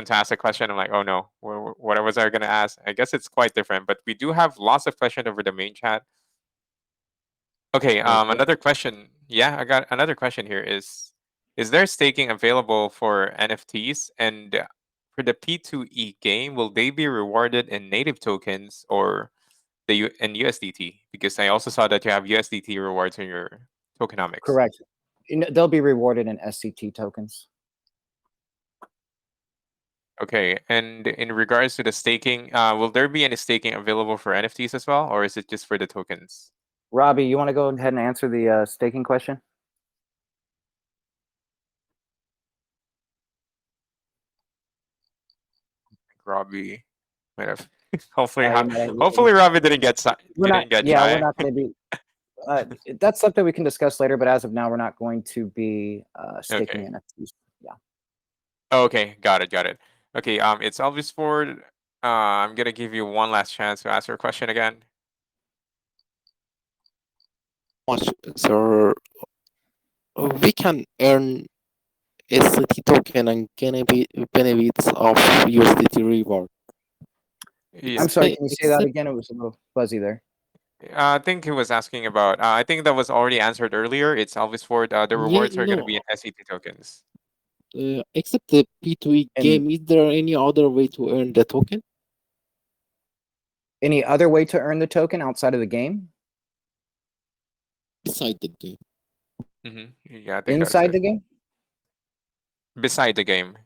to ask a question. I'm like, oh no, what was I gonna ask? I guess it's quite different, but we do have lots of questions over the main chat. Okay, Okay. another question. Yeah, I got another question here is there staking available for NFTs? And for the P2E game, will they be rewarded in native tokens or in USDT? Because I also saw that you have USDT rewards in your tokenomics. Correct. They'll be rewarded in SCT tokens. Okay, and in regards to the staking, will there be any staking available for NFTs as well, or is it just for the tokens? Robbie, you want to go ahead and answer the staking question? Robbie might have. Hopefully, You might have- hopefully Robbie we're not. didn't get Yeah, we're shy. not going to be. That's something we can discuss later, but as of now, we're not going to be staking Okay. NFTs. Yeah. Okay, got it, got it. Okay, it's Elvis Ford. I'm gonna give you one last chance to ask your question again. Much, so we can earn SCT token and benefits of USDT reward. Yeah, I'm sorry. Can you say that Except again? It was a little fuzzy there. I think he was asking about. I think that was already answered earlier. It's Elvis Ford. The yeah, rewards are gonna be no, in SET tokens. except the P2E And game, is there any other way to earn the token any other way to earn the token outside of the game? beside the game? Yeah, I think that's Inside it. the game? Beside the game.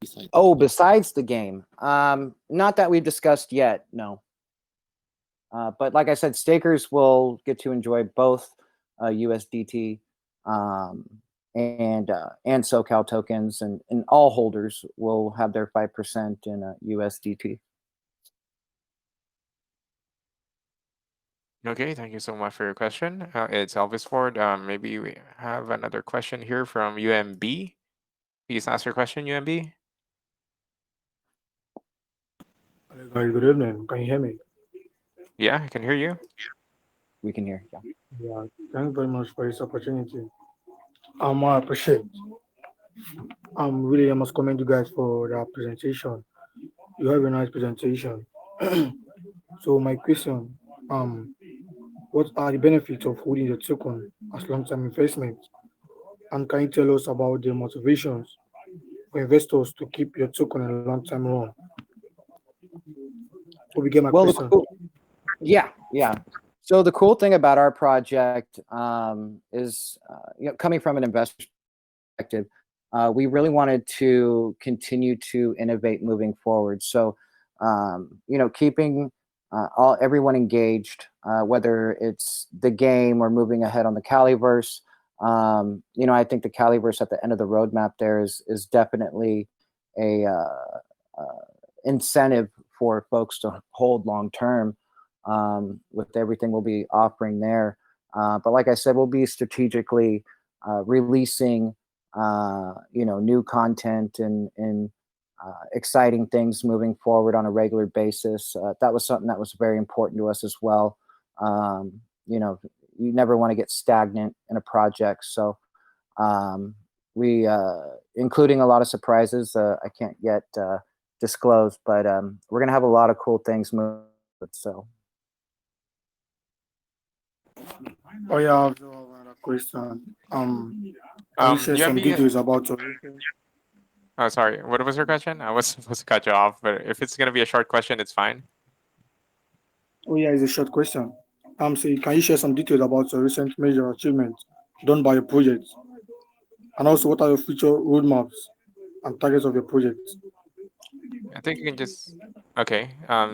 Beside the Oh, game. besides the game. Not that we've discussed yet. No. But like I said, stakers will get to enjoy both USDT and Socal tokens, and all holders will have their 5% in USDT. Okay, thank you so much for your question. It's Elvis Ford. Maybe we have another question here from UMB. Please ask your question, UMB. Hello, guys. Good evening. Can you hear me? Yeah, I can hear you. We can hear. Yeah. Yeah. Thank you very much for this opportunity. I appreciate. Really, I must commend you guys for that presentation. You have a nice presentation. So my question, what are the benefits of holding the token as long-term investment? And can you tell us about the motivations for investors to keep your token in a long-term run? So we get my Well, question. yeah. So the cool thing about our project is, coming from an investor's perspective, we really wanted to continue to innovate moving forward. So, keeping everyone engaged, whether it's the game or moving ahead on the Caliverse. I think the Caliverse at the end of the roadmap there is definitely a incentive for folks to hold long term with everything we'll be offering there. But like I said, we'll be strategically releasing new content and exciting things moving forward on a regular basis. That was something that was very important to us as well. Um, you never want to get stagnant in a project, so um, we including a lot of surprises. I can't yet disclose, but we're gonna have a lot of cool things moving. So Oh yeah, I have another question. Can you share Do you have some any? details about your recent? Oh, sorry. What was your question? I was supposed to cut you off, but if it's gonna be a short question, it's fine. Oh yeah, it's a short question. So can you share some details about your recent major achievements done by your project, and also what are your future roadmaps and targets of your project? I think you can just. Okay.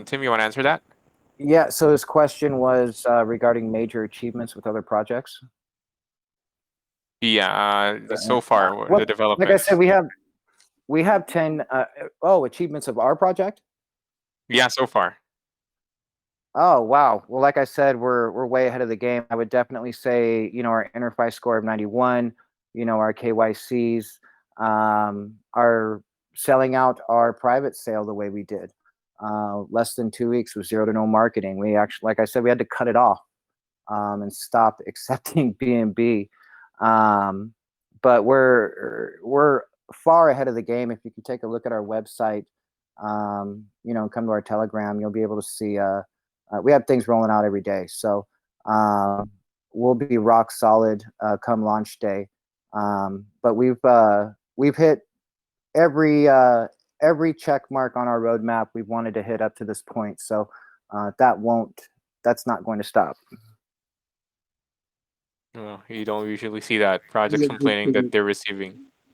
Tim, you want to answer that? yeah, so his question was regarding major achievements with other projects. Yeah. And, So far, the like I said, developments. we have 10 achievements of our project. Yeah, so far. Oh wow. Well, like I said, we're way ahead of the game. I would definitely say, our Interfi score of 91, our KYCs, our selling out our private sale the way we did. Less than 2 weeks with zero to no marketing. We actually, like I said, we had to cut it off and stop accepting B&B. But we're far ahead of the game. If you can take a look at our website, come to our Telegram, you'll be able to see we have things rolling out every day. So we'll be rock solid come launch day. But we've hit every check mark on our roadmap we've wanted to hit up to this point. So that's not going to stop. Well, you don't usually see that This is projects a great complaining that project.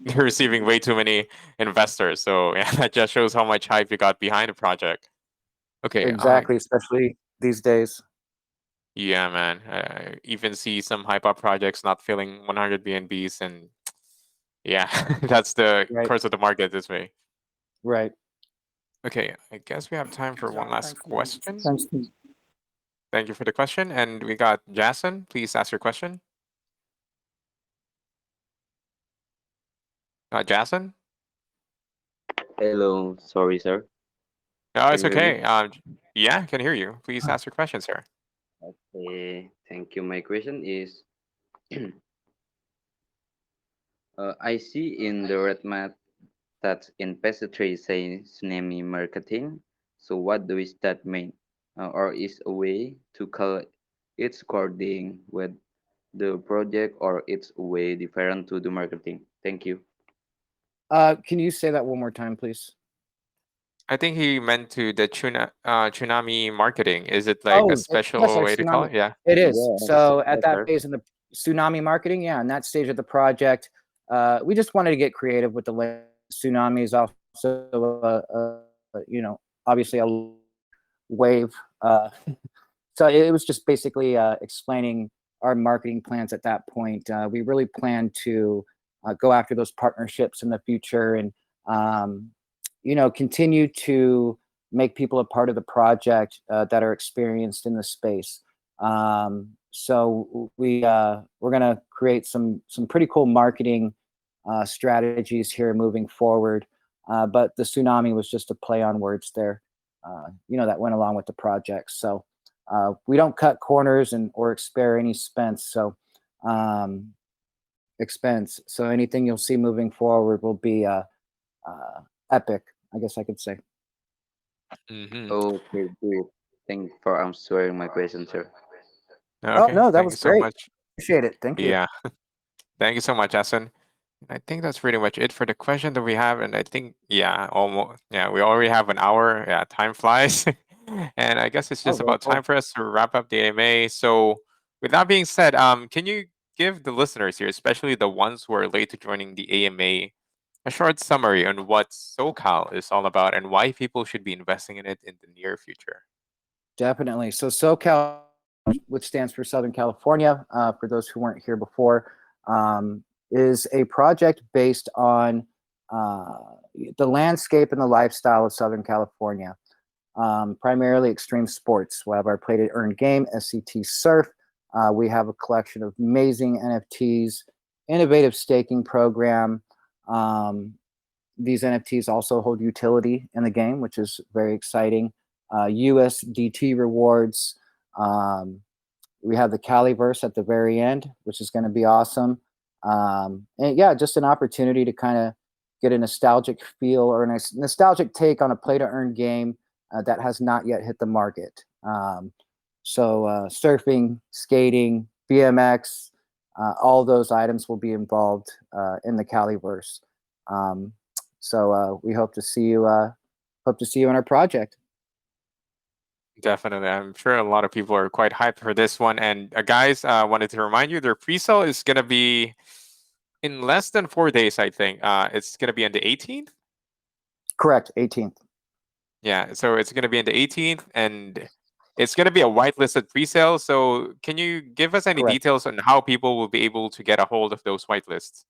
they're receiving way too many investors. So yeah, that just shows how much hype you got behind the project. Okay. Exactly, especially these days. Yeah, man. I even see some hype up projects not filling 100 BNBs, and yeah, that's the Right, course of the market this way. right. Okay, I guess we have time for one Yeah, last thanks, Tim. question. Thanks, Tim. Thank you for the question, and we got Jason. Please ask your question. Jason? Hello, sorry, sir. No, Can it's you hear me? okay. Yeah, I can hear you. Please ask your question, sir. Thank you. My question is, I see in the red map that in pastry say tsunami marketing. So what does that mean? Or is a way to call it's according with the project, or it's a way different to the marketing? Thank you. Can you say that one more time, please? I think he meant to the tsunami marketing. Is it like a Oh, yes, special like way to call tsunami. it? Yeah. It is. Yes, So at yes, that sir. phase in the tsunami marketing, yeah, in that stage of the project, we just wanted to get creative with the tsunami is also, obviously a wave. So it was just basically explaining our marketing plans at that point. We really plan to go after those partnerships in the future and, continue to make people a part of the project that are experienced in the space. So we're gonna create some pretty cool marketing strategies here moving forward. But the tsunami was just a play on words there, that went along with the project. So we don't cut corners and or spare any um, expense. So anything you'll see moving forward will be epic, I guess I could say. Mm-hmm. Okay, great. Thank you for answering my question, sir. Oh Okay. no, that Thank was you so great. much. Appreciate it. Thank you. Yeah. Thank you so much, Jason. I think that's pretty much it for the question that we have. And I think, yeah, almost, yeah, we already have an hour. Yeah, time flies. And I guess it's Oh, just very about time cool. for us to wrap up the AMA. So, with that being said, can you give the listeners here, especially the ones who are late to joining the AMA, a short summary on what SoCal is all about and why people should be investing in it in the near future? Definitely. So SoCal, which stands for Southern California, for those who weren't here before, is a project based on uh, the landscape and the lifestyle of Southern California, primarily extreme sports. We have our Play to Earn game, SCT Surf. We have a collection of amazing NFTs innovative staking program. These NFTs also hold utility in the game, which is very exciting. USDT rewards. We have the Caliverse at the very end, which is going to be awesome. And yeah, just an opportunity to kind of get a nostalgic feel or a nostalgic take on a play to earn game that has not yet hit the market. So surfing, skating, BMX, all those items will be involved in the Caliverse. So we hope to see you. Hope to see you in our project. Definitely. I'm sure a lot of people are quite hyped for this one. And guys, wanted to remind you their pre-sale is going to be in less than 4 days, I think. It's going to be on the 18th. Correct, 18th. Yeah, so it's going to be on the 18th, and it's going to be a whitelisted pre-sale. So can you give us any Correct. details on how people will be able to get a hold of those whitelists?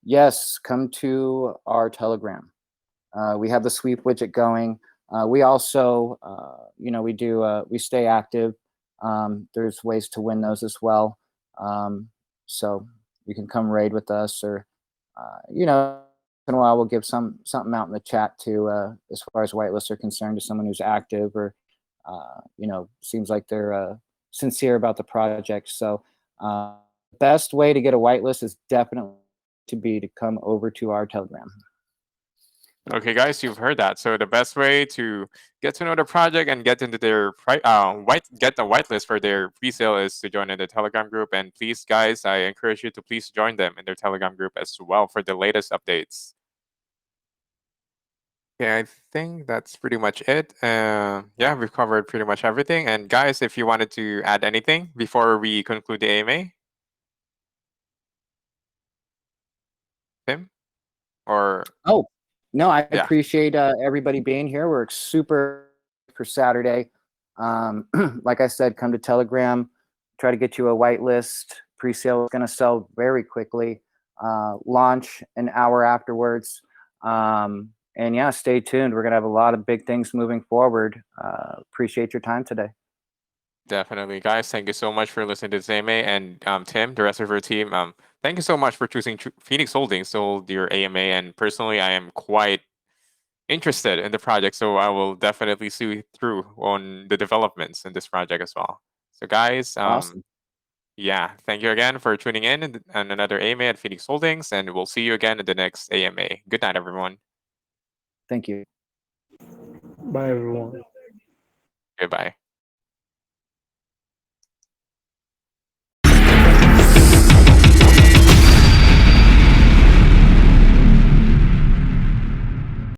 Yes, come to our Telegram. We have the sweep widget going. We also, we stay active. There's ways to win those as well. So you can come raid with us, or in a while we'll give something out in the chat too, as far as whitelists are concerned, to someone who's active or seems like they're sincere about the project. So best way to get a whitelist is definitely to come over to our Telegram. Okay, guys, you've heard that. So the best way to get to know the project and get into their get the whitelist for their pre-sale is to join in the Telegram group. And please, guys, I encourage you to please join them in their Telegram group as well for the latest updates. Okay, I think that's pretty much it. Yeah, we've covered pretty much everything. And guys, if you wanted to add anything before we conclude the AMA, Tim, or Oh, no, I yeah. appreciate everybody being here. We're super for Saturday. Like I said, come to Telegram, try to get you a whitelist. Pre-sale is going to sell very quickly. Launch an hour afterwards. And yeah, stay tuned. We're going to have a lot of big things moving forward. Appreciate your time today. Definitely, guys. Thank you so much for listening to this AMA, and Tim, the rest of your team. Thank you so much for choosing Phoenix Holdings to hold your AMA. And personally, I am quite interested in the project, so I will definitely see you through on the developments in this project as well. So, guys, Awesome. yeah, thank you again for tuning in on another AMA at Phoenix Holdings, and we'll see you again in the next AMA. Good night, everyone. Thank you. Bye, everyone. Goodbye.